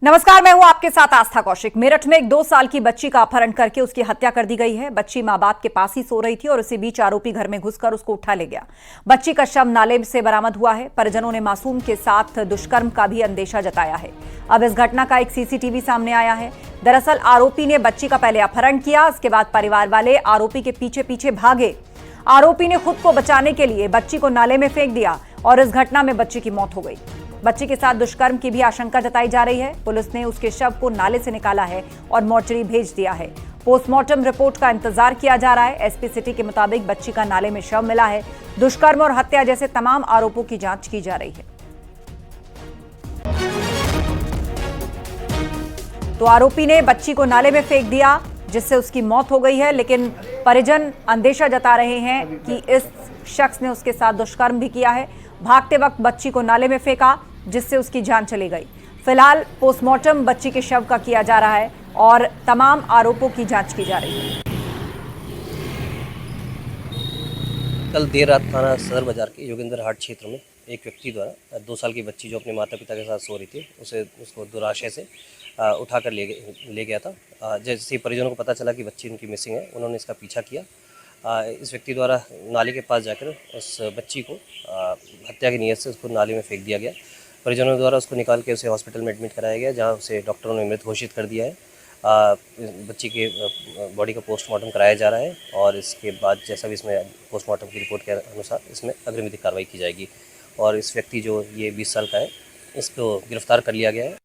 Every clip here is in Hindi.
नमस्कार, मैं हूं आपके साथ आस्था कौशिक। मेरठ में एक 2 साल की बच्ची का अपहरण करके उसकी हत्या कर दी गई है। बच्ची मां बाप के पास ही सो रही थी और इसी बीच आरोपी घर में घुसकर उसको उठा ले गया। बच्ची का शव नाले से बरामद हुआ है। परिजनों ने मासूम के साथ दुष्कर्म का भी अंदेशा जताया है। अब इस घटना का एक सीसीटीवी सामने आया है। दरअसल आरोपी ने बच्ची का पहले अपहरण किया, इसके बाद परिवार वाले आरोपी के पीछे पीछे भागे। आरोपी ने खुद को बचाने के लिए बच्ची को नाले में फेंक दिया और इस घटना में बच्ची की मौत हो गई। बच्ची के साथ दुष्कर्म की भी आशंका जताई जा रही है। पुलिस ने उसके शव को नाले से निकाला है और मोर्चरी भेज दिया है। पोस्टमार्टम रिपोर्ट का इंतजार किया जा रहा है। एसपी सिटी के मुताबिक बच्ची का नाले में शव मिला है। दुष्कर्म और हत्या जैसे तमाम आरोपों की जांच की जा रही है। तो आरोपी ने बच्ची को नाले में फेंक दिया जिससे उसकी मौत हो गई है, लेकिन परिजन अंदेशा जता रहे हैं कि इस शख्स ने उसके साथ दुष्कर्म भी किया है। भागते वक्त बच्ची को नाले में फेंका जिससे उसकी जान चली गई। फिलहाल पोस्टमार्टम बच्ची के शव का किया जा रहा है और तमाम आरोपों की जांच की जा रही है। कल देर रात थाना सदर बाजार के योगेंद्र हाट क्षेत्र में एक व्यक्ति द्वारा 2 साल की बच्ची जो अपने माता पिता के साथ सो रही थी उसको दुराशय से उठाकर ले गया था। जैसे ही परिजनों को पता चला कि बच्ची उनकी मिसिंग है, उन्होंने इसका पीछा किया। इस व्यक्ति द्वारा नाले के पास जाकर उस बच्ची को हत्या की नीयत से उसको नाले में फेंक दिया गया। परिजनों द्वारा उसको निकाल के उसे हॉस्पिटल में एडमिट कराया गया, जहां उसे डॉक्टरों ने मृत घोषित कर दिया है। बच्ची के बॉडी का पोस्टमार्टम कराया जा रहा है और इसके बाद जैसा भी इसमें पोस्टमार्टम की रिपोर्ट के अनुसार इसमें अग्रिम विधिक कार्रवाई की जाएगी। और इस व्यक्ति जो ये 20 साल का है, इसको गिरफ्तार कर लिया गया है।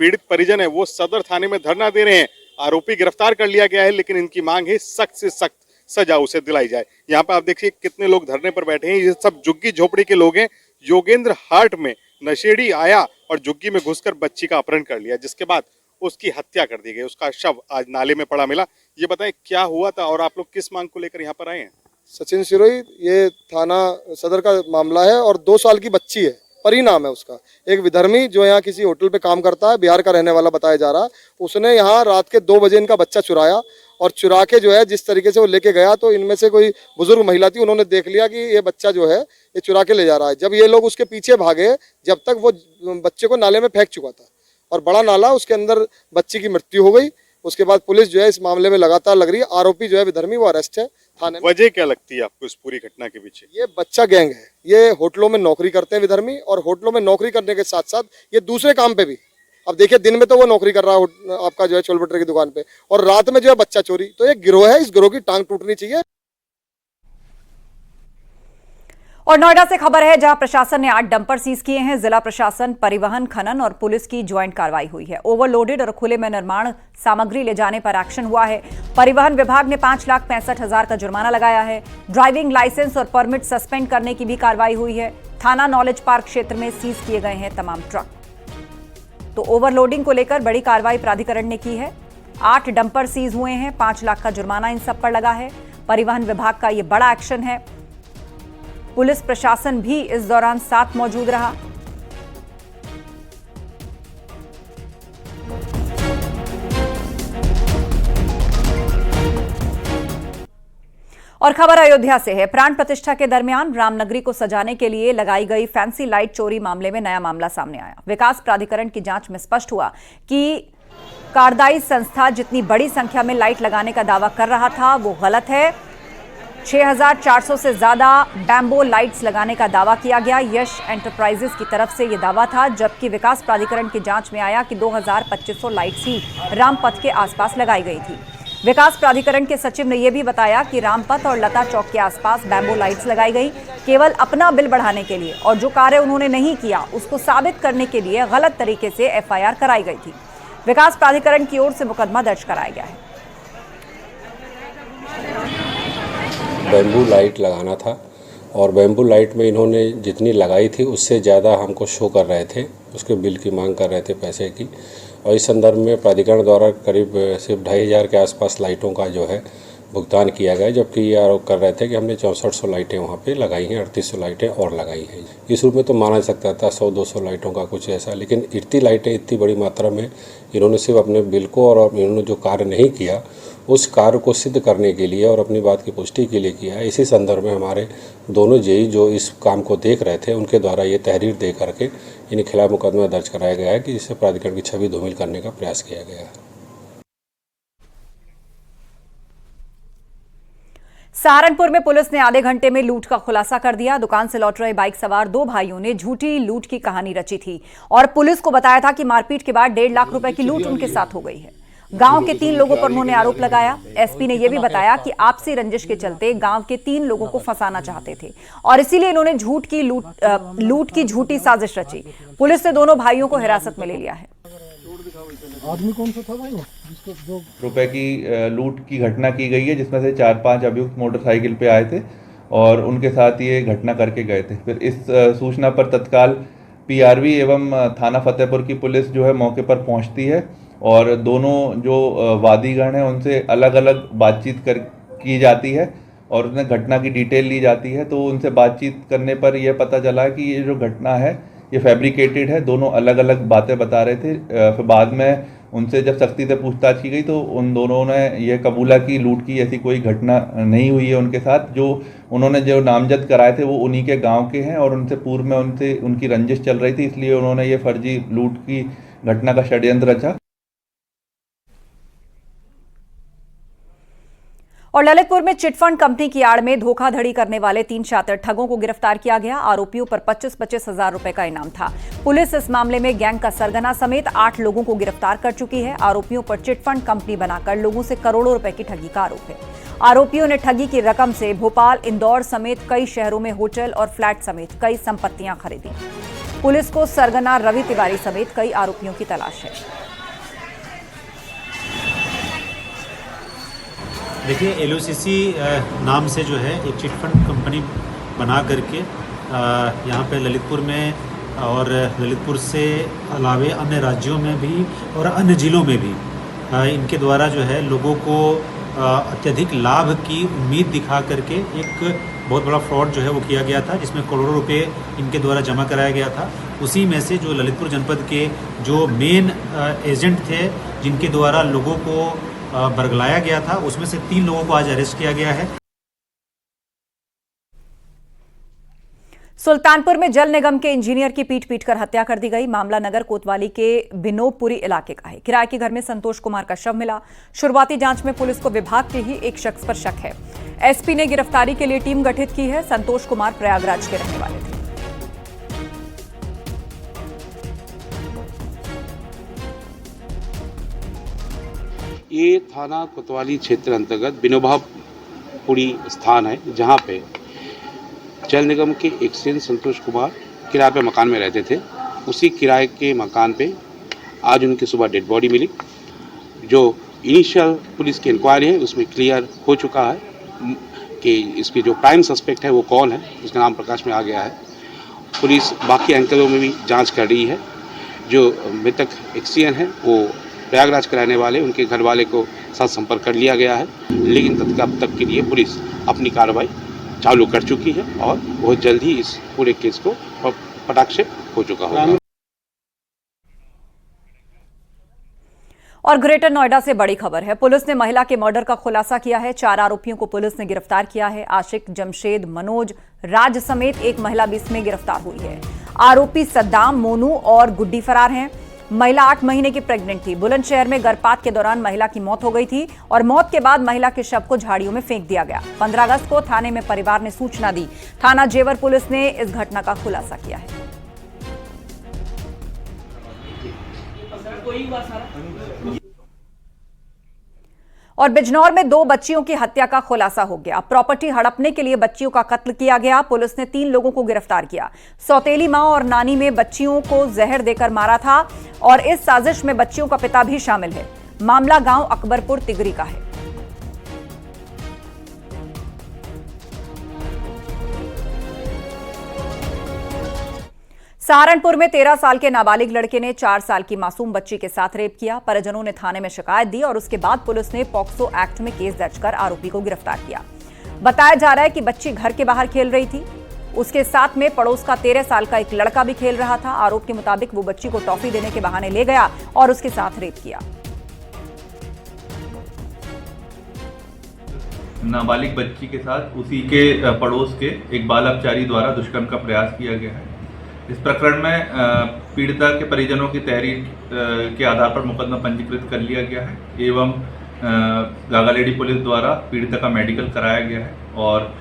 पीड़ित परिजन है वो सदर थाने में धरना दे रहे हैं। आरोपी गिरफ्तार कर लिया गया है, लेकिन इनकी मांग है सख्त से सख्त सजा उसे दिलाई जाए। यहाँ पे आप देखिए कितने लोग धरने पर बैठे हैं। ये सब झुग्गी झोपड़ी के लोग हैं। योगेंद्र हाट में नशेड़ी आया और झुग्गी में घुसकर बच्ची का अपहरण कर लिया, जिसके बाद उसकी हत्या कर दी गई। उसका शव आज नाले में पड़ा मिला। ये बताएं क्या हुआ था और आप लोग किस मांग को लेकर यहाँ पर आए हैं? सचिन सिरोही, ये थाना सदर का मामला है और 2 साल की बच्ची है, परिणाम है उसका। एक विधर्मी जो यहाँ किसी होटल पे काम करता है, बिहार का रहने वाला बताया जा रहा, उसने यहाँ रात के 2 बजे इनका बच्चा चुराया और चुरा के जो है जिस तरीके से वो लेके गया, तो इनमें से कोई बुजुर्ग महिला थी, उन्होंने देख लिया कि ये बच्चा जो है ये चुरा के ले जा रहा है। जब ये लोग उसके पीछे भागे, जब तक वो बच्चे को नाले में फेंक चुका था और बड़ा नाला, उसके अंदर बच्ची की मृत्यु हो गई। उसके बाद पुलिस जो है इस मामले में लगातार लग रही है। आरोपी जो है विधर्मी, वो अरेस्ट है थाने में। वजह क्या लगती है आपको इस पूरी घटना के पीछे? ये बच्चा गैंग है। ये होटलों में नौकरी करते हैं विधर्मी, और होटलों में नौकरी करने के साथ साथ ये दूसरे काम पे भी, अब देखिए दिन में तो वो नौकरी कर रहा है आपका जो है छोले भटूरे की दुकान पे, और रात में जो है बच्चा चोरी। तो ये गिरोह है, इस गिरोह की टांग टूटनी चाहिए। और नोएडा से खबर है, जहां प्रशासन ने 8 डंपर सीज किए हैं। जिला प्रशासन, परिवहन, खनन और पुलिस की ज्वाइंट कार्रवाई हुई है। ओवरलोडेड और खुले में निर्माण सामग्री ले जाने पर एक्शन हुआ है। परिवहन विभाग ने 5,65,000 का जुर्माना लगाया है। ड्राइविंग लाइसेंस और परमिट सस्पेंड करने की भी कार्रवाई हुई है। थाना नॉलेज पार्क क्षेत्र में सीज किए गए हैं तमाम ट्रक। तो ओवरलोडिंग को लेकर बड़ी कार्रवाई प्राधिकरण ने की है। 8 डंपर सीज हुए हैं। 5 लाख का जुर्माना इन सब पर लगा है। परिवहन विभाग का यह बड़ा एक्शन है। पुलिस प्रशासन भी इस दौरान साथ मौजूद रहा। और खबर अयोध्या से है। प्राण प्रतिष्ठा के दरमियान रामनगरी को सजाने के लिए लगाई गई फैंसी लाइट चोरी मामले में नया मामला सामने आया। विकास प्राधिकरण की जांच में स्पष्ट हुआ कि कार्यदायी संस्था जितनी बड़ी संख्या में लाइट लगाने का दावा कर रहा था वो गलत है। 6,400 से ज्यादा बैम्बो लाइट्स लगाने का दावा किया गया। यश एंटरप्राइजेस की तरफ से यह दावा था, जबकि विकास प्राधिकरण की जांच में आया कि 2,2500 लाइट्स ही रामपथ के आसपास लगाई गई थी। विकास प्राधिकरण के सचिव ने यह भी बताया कि रामपथ और लता चौक के आसपास बैम्बो लाइट्स लगाई गई केवल अपना बिल बढ़ाने के लिए, और जो कार्य उन्होंने नहीं किया उसको साबित करने के लिए गलत तरीके से एफआईआर कराई गई थी। विकास प्राधिकरण की ओर से मुकदमा दर्ज कराया गया है। बैम्बू लाइट लगाना था और बैम्बू लाइट में इन्होंने जितनी लगाई थी उससे ज़्यादा हमको शो कर रहे थे, उसके बिल की मांग कर रहे थे पैसे की। और इस संदर्भ में प्राधिकरण द्वारा करीब सिर्फ 2,500 के आसपास लाइटों का जो है भुगतान किया गया, जबकि ये आरोप कर रहे थे कि हमने 6400 लाइटें वहाँ पे लगाई हैं, 3800 लाइटें और लगाई हैं। इस रूप में तो माना सकता था 100-200 लाइटों का कुछ ऐसा, लेकिन इतनी लाइटें इतनी बड़ी मात्रा में इन्होंने सिर्फ अपने बिल को और इन्होंने जो कार्य नहीं किया उस कार्य को सिद्ध करने के लिए और अपनी बात की पुष्टि के लिए किया है। इसी संदर्भ में हमारे दोनों जेई जो इस काम को देख रहे थे उनके द्वारा ये तहरीर दे करके इनके खिलाफ मुकदमा दर्ज कराया गया है कि जिससे प्राधिकरण की छवि धूमिल करने का प्रयास किया गया है। सहारनपुर में पुलिस ने आधे घंटे में लूट का खुलासा कर दिया। दुकान से लौट रहे बाइक सवार दो भाइयों ने झूठी लूट की कहानी रची थी और पुलिस को बताया था कि मारपीट के बाद 1.5 लाख रुपए की लूट उनके साथ हो गई है। गांव के 3 लोगों पर उन्होंने आरोप लगाया। एसपी ने यह भी बताया कि आपसी रंजिश के चलते गांव के 3 लोगों को फंसाना चाहते थे और इसीलिए इन्होंने लूट की झूठी साजिश रची। पुलिस ने दोनों भाइयों को हिरासत में ले लिया है। आदमी कौन सा था भाई जिसको जो रुपए की लूट की घटना की गई है, जिसमें से 4-5 अभियुक्त मोटरसाइकिल पे आए थे और उनके साथ ये घटना करके गए थे। फिर इस सूचना पर तत्काल पीआरवी एवं थाना फतेहपुर की पुलिस जो है मौके पर पहुंचती है और दोनों जो वादीगण हैं उनसे अलग अलग बातचीत की जाती है और उन्हें घटना की डिटेल ली जाती है। तो उनसे बातचीत करने पर यह पता चला कि ये जो घटना है ये फैब्रिकेटेड है, दोनों अलग अलग बातें बता रहे थे। फिर बाद में उनसे जब सख्ती से पूछताछ की गई तो उन दोनों ने यह कबूला कि लूट की ऐसी कोई घटना नहीं हुई है उनके साथ। जो उन्होंने जो नामजद कराए थे वो उन्हीं के गांव के हैं और उनसे पूर्व में उनकी रंजिश चल रही थी, इसलिए उन्होंने ये फर्जी लूट की घटना का षड्यंत्र रचा। और ललितपुर में चिटफंड कंपनी की आड़ में धोखाधड़ी करने वाले 3 शातिर ठगों को गिरफ्तार किया गया। आरोपियों पर 25-25 हजार रुपए का इनाम था। पुलिस इस मामले में गैंग का सरगना समेत 8 लोगों को गिरफ्तार कर चुकी है। आरोपियों पर चिटफंड कंपनी बनाकर लोगों से करोड़ों रुपए की ठगी का आरोप है। आरोपियों ने ठगी की रकम से भोपाल, इंदौर समेत कई शहरों में होटल और फ्लैट समेत कई संपत्तियां खरीदी। पुलिस को सरगना रवि तिवारी समेत कई आरोपियों की तलाश है। देखिए, एलओसीसी नाम से जो है एक चिटफंड कंपनी बना करके यहाँ पे ललितपुर में और ललितपुर से अलावे अन्य राज्यों में भी और अन्य जिलों में भी इनके द्वारा जो है लोगों को अत्यधिक लाभ की उम्मीद दिखा करके एक बहुत बड़ा फ्रॉड जो है वो किया गया था, जिसमें करोड़ों रुपए इनके द्वारा जमा कराया गया था। उसी में से जो ललितपुर जनपद के जो मेन एजेंट थे जिनके द्वारा लोगों को बरगलाया गया था, उसमें से 3 लोगों को आज अरेस्ट किया गया है। सुल्तानपुर में जल निगम के इंजीनियर की पीट कर हत्या कर दी गई। मामला नगर कोतवाली के बिनोपुरी इलाके का है। किराए के घर में संतोष कुमार का शव मिला। शुरुआती जांच में पुलिस को विभाग के ही एक शख्स पर शक है। एसपी ने गिरफ्तारी के लिए टीम गठित की है। संतोष कुमार प्रयागराज के रहने वाले थे। ये थाना कोतवाली क्षेत्र अंतर्गत बिनोभापुरी स्थान है, जहाँ पे जल निगम के एक्सचेंज संतोष कुमार किराए पे मकान में रहते थे। उसी किराए के मकान पे आज उनकी सुबह डेड बॉडी मिली। जो इनिशियल पुलिस की इंक्वायरी है उसमें क्लियर हो चुका है कि इसकी जो प्राइम सस्पेक्ट है वो कौन है, उसका नाम प्रकाश में आ गया है। पुलिस बाकी एंकलों में भी जाँच कर रही है। जो मृतक एक्सचेंज है वो प्रयागराज के रहने वाले, उनके घर वाले को साथ संपर्क कर लिया गया है, लेकिन तत्काल तक के लिए पुलिस अपनी कार्रवाई चालू कर चुकी है और बहुत जल्द ही इस पूरे केस को फटाक से हो चुका होगा। और ग्रेटर नोएडा से बड़ी खबर है। पुलिस ने महिला के मर्डर का खुलासा किया है। 4 आरोपियों को पुलिस ने गिरफ्तार किया है। आशिक, जमशेद, मनोज, राज समेत एक महिला भी इसमें गिरफ्तार हुई है। आरोपी सद्दाम, मोनू और गुड्डी फरार हैं। महिला 8 महीने की प्रेग्नेंट थी। बुलंदशहर में गर्भपात के दौरान महिला की मौत हो गई थी और मौत के बाद महिला के शव को झाड़ियों में फेंक दिया गया। 15 अगस्त को थाने में परिवार ने सूचना दी। थाना जेवर पुलिस ने इस घटना का खुलासा किया है। और बिजनौर में 2 बच्चियों की हत्या का खुलासा हो गया। प्रॉपर्टी हड़पने के लिए बच्चियों का कत्ल किया गया। पुलिस ने 3 लोगों को गिरफ्तार किया। सौतेली मां और नानी में बच्चियों को जहर देकर मारा था और इस साजिश में बच्चियों का पिता भी शामिल है। मामला गांव अकबरपुर तिगरी का है। सहारनपुर में 13 साल के नाबालिग लड़के ने 4 साल की मासूम बच्ची के साथ रेप किया। परिजनों ने थाने में शिकायत दी और उसके बाद पुलिस ने पॉक्सो एक्ट में केस दर्ज कर आरोपी को गिरफ्तार किया। बताया जा रहा है कि बच्ची घर के बाहर खेल रही थी। उसके साथ में पड़ोस का 13 साल का एक लड़का भी खेल रहा था। आरोप के मुताबिक वो बच्ची को टॉफी देने के बहाने ले गया और उसके साथ रेप किया। नाबालिग बच्ची के साथ उसी के पड़ोस के एक बाल अपचारी द्वारा दुष्कर्म का प्रयास किया गया है। इस प्रकरण में पीड़िता के परिजनों की तहरीर के आधार पर मुकदमा पंजीकृत कर लिया गया है एवं गागालेडी पुलिस द्वारा पीड़िता का मेडिकल कराया गया है और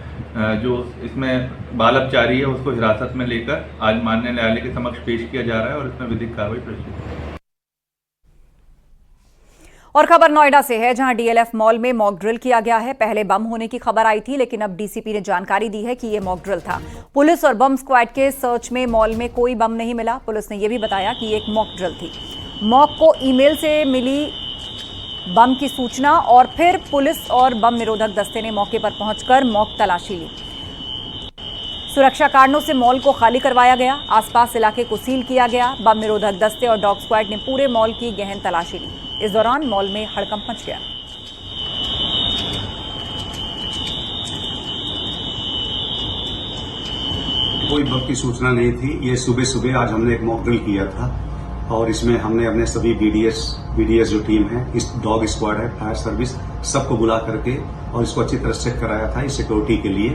जो इसमें बाल अपचारी है उसको हिरासत में लेकर आज माननीय न्यायालय के समक्ष पेश किया जा रहा है और इसमें विधिक कार्रवाई प्रस्तुत है। और खबर नोएडा से है, जहां डीएलएफ मॉल में मॉक ड्रिल किया गया है। पहले बम होने की खबर आई थी, लेकिन अब डीसीपी ने जानकारी दी है कि यह मॉक ड्रिल था। पुलिस और बम स्क्वाड के सर्च में मॉल में कोई बम नहीं मिला। पुलिस ने यह भी बताया कि एक मॉक ड्रिल थी। मॉक को ईमेल से मिली बम की सूचना और फिर पुलिस और बम निरोधक दस्ते ने मौके पर पहुंचकर मॉक तलाशी ली। सुरक्षा कारणों से मॉल को खाली करवाया गया। आसपास इलाके को सील किया गया। बम निरोधक दस्ते और डॉग स्क्वाड ने पूरे मॉल की गहन तलाशी ली। इस दौरान मॉल में हड़कंप मच गया। कोई बम की सूचना नहीं थी। ये सुबह सुबह आज हमने एक मॉक ड्रिल किया था और इसमें हमने अपने सभी बीडीएस जो टीम है, इस डॉग स्क्वाड है, फायर सर्विस, सबको बुला करके और इसको अच्छी तरह चेक कराया था इस सिक्योरिटी के लिए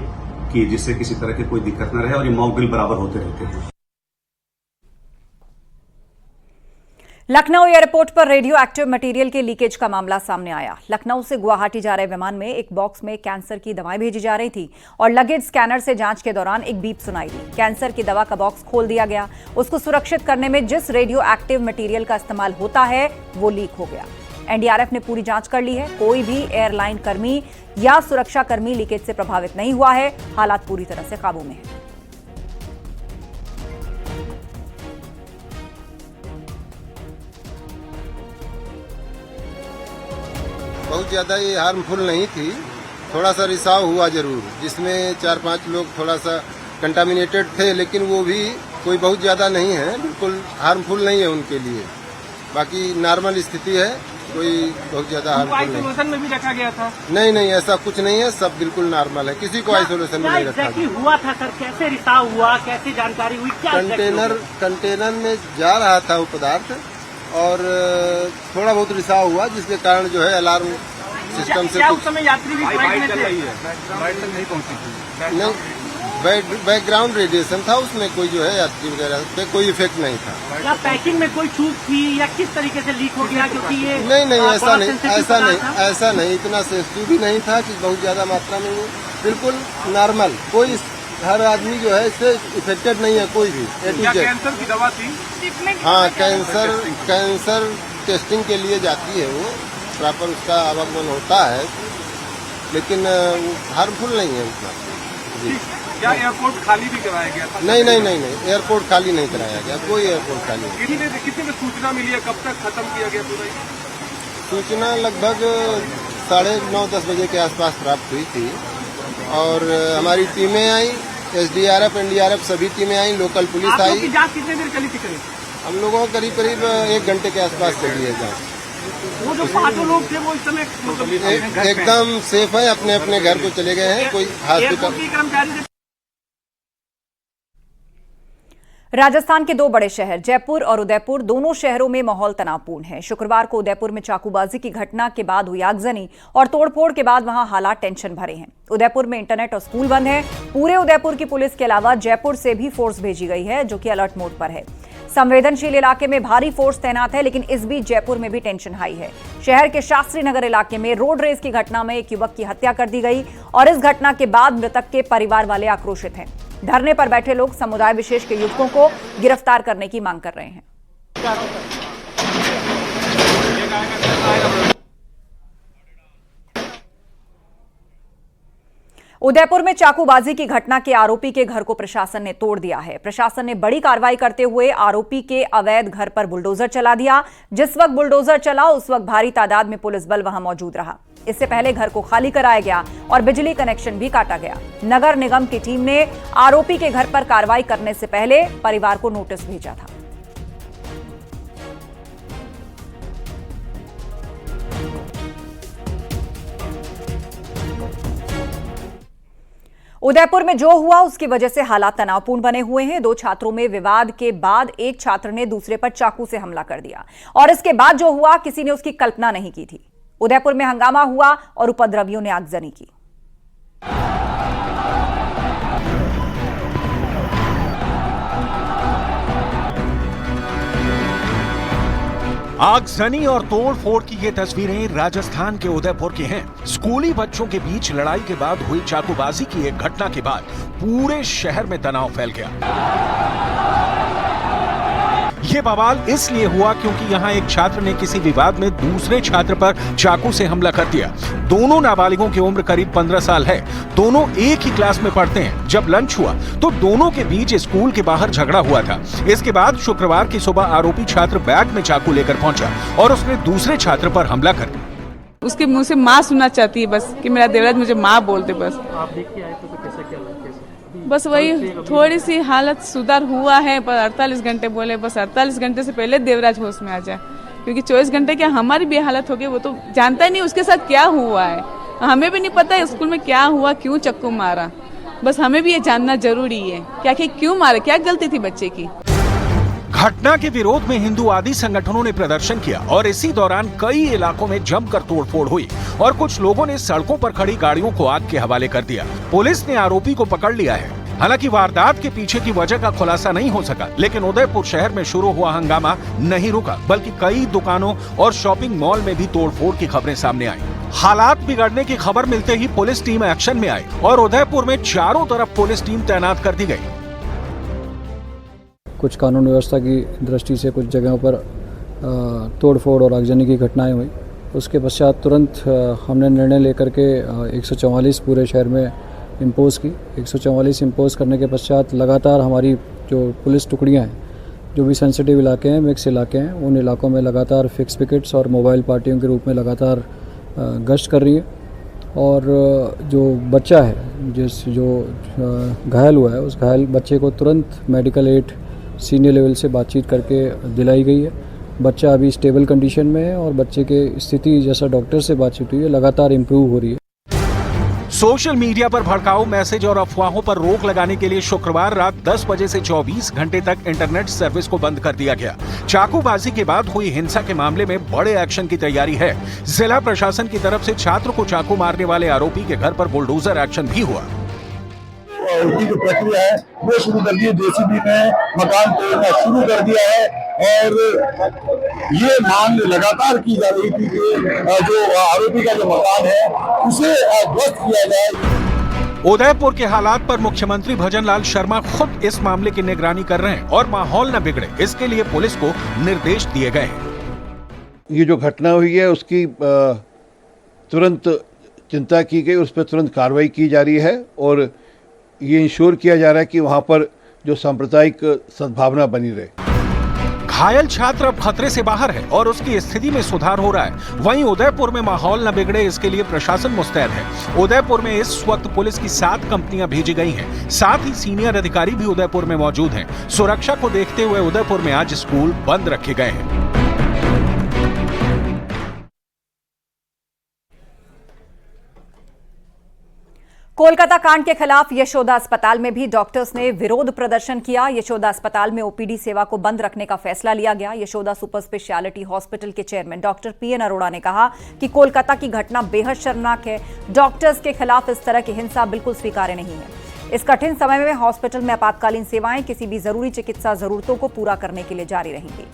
कि जिससे किसी तरह की कोई दिक्कत न रहे और ये मॉक ड्रिल बराबर होते रहते हैं। लखनऊ एयरपोर्ट पर रेडियो एक्टिव मटेरियल के लीकेज का मामला सामने आया। लखनऊ से गुवाहाटी जा रहे विमान में एक बॉक्स में कैंसर की दवाएं भेजी जा रही थी और लगेज स्कैनर से जांच के दौरान एक बीप सुनाई दी। कैंसर की दवा का बॉक्स खोल दिया गया। उसको सुरक्षित करने में जिस रेडियो एक्टिव मटेरियल का इस्तेमाल होता है वो लीक हो गया। एनडीआरएफ ने पूरी जांच कर ली है। कोई भी एयरलाइन कर्मी या सुरक्षा कर्मी लीकेज से प्रभावित नहीं हुआ है। हालात पूरी तरह से काबू में है। बहुत ज़्यादा ये हार्मफुल नहीं थी, थोड़ा सा रिसाव हुआ जरूर, जिसमें 4-5 लोग थोड़ा सा कंटामिनेटेड थे, लेकिन वो भी कोई बहुत ज़्यादा नहीं है, बिल्कुल हार्मफुल नहीं है उनके लिए। बाकी नॉर्मल स्थिति है, कोई बहुत ज़्यादा हार्मफुल नहीं। आइसोलेशन में भी रखा गया था? नहीं, ऐसा कुछ नहीं है, सब बिल्कुल नॉर्मल है, किसी को आइसोलेशन में नहीं रखा गया। हुआ था सर, कैसे रिसाव हुआ, कैसे जानकारी हुई, क्या कंटेनर में जा रहा था वो पदार्थ और थोड़ा बहुत रिसाव हुआ, जिसके कारण जो है अलार्म सिस्टम से उस समय यात्री भी फ्लाइट में थे? फ्लाइट तक नहीं पहुंची थी। नहीं, बैकग्राउंड रेडिएशन था, उसमें कोई जो है यात्री वगैरह पे कोई इफेक्ट नहीं था। क्या पैकिंग में कोई चूक थी या किस तरीके से लीक हो गया? क्योंकि ये नहीं, ऐसा नहीं, इतना सेंसिटिव भी नहीं था कि बहुत ज्यादा मात्रा में, बिल्कुल नॉर्मल, कोई हर आदमी जो है इससे इफेक्टेड नहीं है, कोई भी। कैंसर की दवा थी? हाँ, कैंसर टेस्टिंग के लिए जाती है, वो प्रॉपर उसका आवागमन होता है, लेकिन हार्मफुल नहीं है उतना। जी। क्या एयरपोर्ट खाली भी कराया गया था? नहीं, एयरपोर्ट खाली नहीं कराया गया, कोई एयरपोर्ट खाली नहीं। कितने सूचना मिली है, कब तक खत्म किया गया पूरा? सूचना लगभग 9:30-10 बजे के आसपास प्राप्त हुई थी और हमारी टीमें आई, एसडीआरएफ, एनडीआरएफ सभी टीमें आई, लोकल पुलिस आई। जांच कितने देर चली थी करीब? हम लोगों को करीब 1 घंटे के आसपास चली है जांच। वो जो 5 लोग थे वो इस समय एकदम सेफ है, अपने अपने घर को चले गए हैं, कोई हॉस्पिटल। कर्मचारी राजस्थान के 2 बड़े शहर जयपुर और उदयपुर, दोनों शहरों में माहौल तनावपूर्ण है। शुक्रवार को उदयपुर में चाकूबाजी की घटना के बाद हुई आगजनी और तोड़फोड़ के बाद वहां हालात टेंशन भरे हैं। उदयपुर में इंटरनेट और स्कूल बंद है। पूरे उदयपुर की पुलिस के अलावा जयपुर से भी फोर्स भेजी गई है, जो कि अलर्ट मोड पर है। संवेदनशील इलाके में भारी फोर्स तैनात है, लेकिन इस बीच जयपुर में भी टेंशन हाई है। शहर के शास्त्री नगर इलाके में रोड रेस की घटना में एक युवक की हत्या कर दी गई और इस घटना के बाद मृतक के परिवार वाले आक्रोशित हैं। धरने पर बैठे लोग समुदाय विशेष के युवकों को गिरफ्तार करने की मांग कर रहे हैं। उदयपुर में चाकूबाजी की घटना के आरोपी के घर को प्रशासन ने तोड़ दिया है। प्रशासन ने बड़ी कार्रवाई करते हुए आरोपी के अवैध घर पर बुलडोजर चला दिया। जिस वक्त बुलडोजर चला उस वक्त भारी तादाद में पुलिस बल वहां मौजूद रहा। इससे पहले घर को खाली कराया गया और बिजली कनेक्शन भी काटा गया। नगर निगम की टीम ने आरोपी के घर पर कार्रवाई करने से पहले परिवार को नोटिस भेजा था। उदयपुर में जो हुआ उसकी वजह से हालात तनावपूर्ण बने हुए हैं। 2 छात्रों में विवाद के बाद एक छात्र ने दूसरे पर चाकू से हमला कर दिया और इसके बाद जो हुआ किसी ने उसकी कल्पना नहीं की थी। उदयपुर में हंगामा हुआ और उपद्रवियों ने आगजनी की। आगजनी और तोड़फोड़ की ये तस्वीरें राजस्थान के उदयपुर की हैं। स्कूली बच्चों के बीच लड़ाई के बाद हुई चाकूबाजी की एक घटना के बाद पूरे शहर में तनाव फैल गया। ये बवाल इसलिए हुआ क्योंकि यहाँ एक छात्र ने किसी विवाद में दूसरे छात्र पर चाकू से हमला कर दिया। दोनों नाबालिगों की उम्र करीब 15 साल है। दोनों एक ही क्लास में पढ़ते हैं। जब लंच हुआ तो दोनों के बीच स्कूल के बाहर झगड़ा हुआ था। इसके बाद शुक्रवार की सुबह आरोपी छात्र बैग में चाकू लेकर पहुंचा और उसने दूसरे छात्र पर हमला कर दिया। उसके मुंह से माँ सुनना चाहती है बस कि मेरा देवराज मुझे माँ बोलते बस। आप देख के आए तो कैसा क्या लगा? बस वही थोड़ी सी हालत सुधार हुआ है, पर 48 घंटे बोले, बस 48 घंटे से पहले देवराज होश में आ जाए, क्योंकि 24 घंटे क्या हमारी भी हालत हो गई। वो तो जानता ही नहीं उसके साथ क्या हुआ है, हमें भी नहीं पता है स्कूल में क्या हुआ, क्यों चक्कू मारा। बस हमें भी ये जानना जरूरी है क्या कि क्यों मारा, क्या गलती थी बच्चे की। घटना के विरोध में हिंदूवादी संगठनों ने प्रदर्शन किया और इसी दौरान कई इलाकों में जमकर तोड़फोड़ हुई और कुछ लोगों ने सड़कों पर खड़ी गाड़ियों को आग के हवाले कर दिया। पुलिस ने आरोपी को पकड़ लिया है। हालांकि वारदात के पीछे की वजह का खुलासा नहीं हो सका, लेकिन उदयपुर शहर में शुरू हुआ हंगामा नहीं रुका, बल्कि कई दुकानों और शॉपिंग मॉल में भी तोड़फोड़ की खबरें सामने आई। हालात बिगड़ने की खबर मिलते ही पुलिस टीम एक्शन में आई और उदयपुर में चारों तरफ पुलिस टीम तैनात कर दी गई। कुछ कानून व्यवस्था की दृष्टि से कुछ जगहों पर तोड़फोड़ और आगजनी की घटनाएं हुई। उसके पश्चात तुरंत हमने निर्णय लेकर के 144 पूरे शहर में इम्पोज़ की। 144 इम्पोज़ करने के पश्चात लगातार हमारी जो पुलिस टुकड़ियां हैं, जो भी सेंसिटिव इलाके हैं, मिक्स इलाके हैं, उन इलाकों में लगातार फिक्स पिकेट्स और मोबाइल पार्टियों के रूप में लगातार गश्त कर रही है। और जो बच्चा है जो घायल हुआ है, उस घायल बच्चे को तुरंत मेडिकल एड सीनियर लेवल से बातचीत करके दिलाई गई है। बच्चा अभी स्टेबल कंडीशन में है और बच्चे के स्थिति जैसा डॉक्टर से बातचीत हुई है लगातार इम्प्रूव हो रही है। सोशल मीडिया पर भड़काऊ मैसेज और अफवाहों पर रोक लगाने के लिए शुक्रवार रात 10 बजे से 24 घंटे तक इंटरनेट सर्विस को बंद कर दिया गया। चाकूबाजी के बाद हुई हिंसा के मामले में बड़े एक्शन की तैयारी है। जिला प्रशासन की तरफ से छात्र को चाकू मारने वाले आरोपी के घर पर बुलडोजर एक्शन भी हुआ। उनकी जो प्रक्रिया है वो शुरू कर दी है। जेसीबी ने मकान तोड़ना शुरू कर दिया है और ये मांग लगातार की जा रही थी कि जो आरोपी का जो मकान है उसे ध्वस्त किया जाए। उदयपुर के हालात पर मुख्यमंत्री भजनलाल शर्मा खुद इस मामले की निगरानी कर रहे हैं और माहौल न बिगड़े इसके लिए पुलिस को निर्देश दिए गए हैं। ये जो घटना हुई है उसकी तुरंत चिंता की गई, उस पर तुरंत कार्रवाई की जा रही है और ये इंश्योर किया जा रहा है कि वहाँ पर जो सांप्रदायिक सद्भावना बनी रहे। घायल छात्र अब खतरे से बाहर है और उसकी स्थिति में सुधार हो रहा है। वहीं उदयपुर में माहौल न बिगड़े इसके लिए प्रशासन मुस्तैद है। उदयपुर में इस वक्त पुलिस की 7 कंपनियां भेजी गई हैं। साथ ही सीनियर अधिकारी भी उदयपुर में मौजूद हैं। सुरक्षा को देखते हुए उदयपुर में आज स्कूल बंद रखे गए हैं। कोलकाता कांड के खिलाफ यशोदा अस्पताल में भी डॉक्टर्स ने विरोध प्रदर्शन किया। यशोदा अस्पताल में ओपीडी सेवा को बंद रखने का फैसला लिया गया। यशोदा सुपर स्पेशलिटी हॉस्पिटल के चेयरमैन डॉक्टर पीएन अरोड़ा ने कहा कि कोलकाता की घटना बेहद शर्मनाक है। डॉक्टर्स के खिलाफ इस तरह की हिंसा बिल्कुल स्वीकार्य नहीं है। इस कठिन समय में हॉस्पिटल में आपातकालीन सेवाएं किसी भी जरूरी चिकित्सा जरूरतों को पूरा करने के लिए जारी रहेंगी।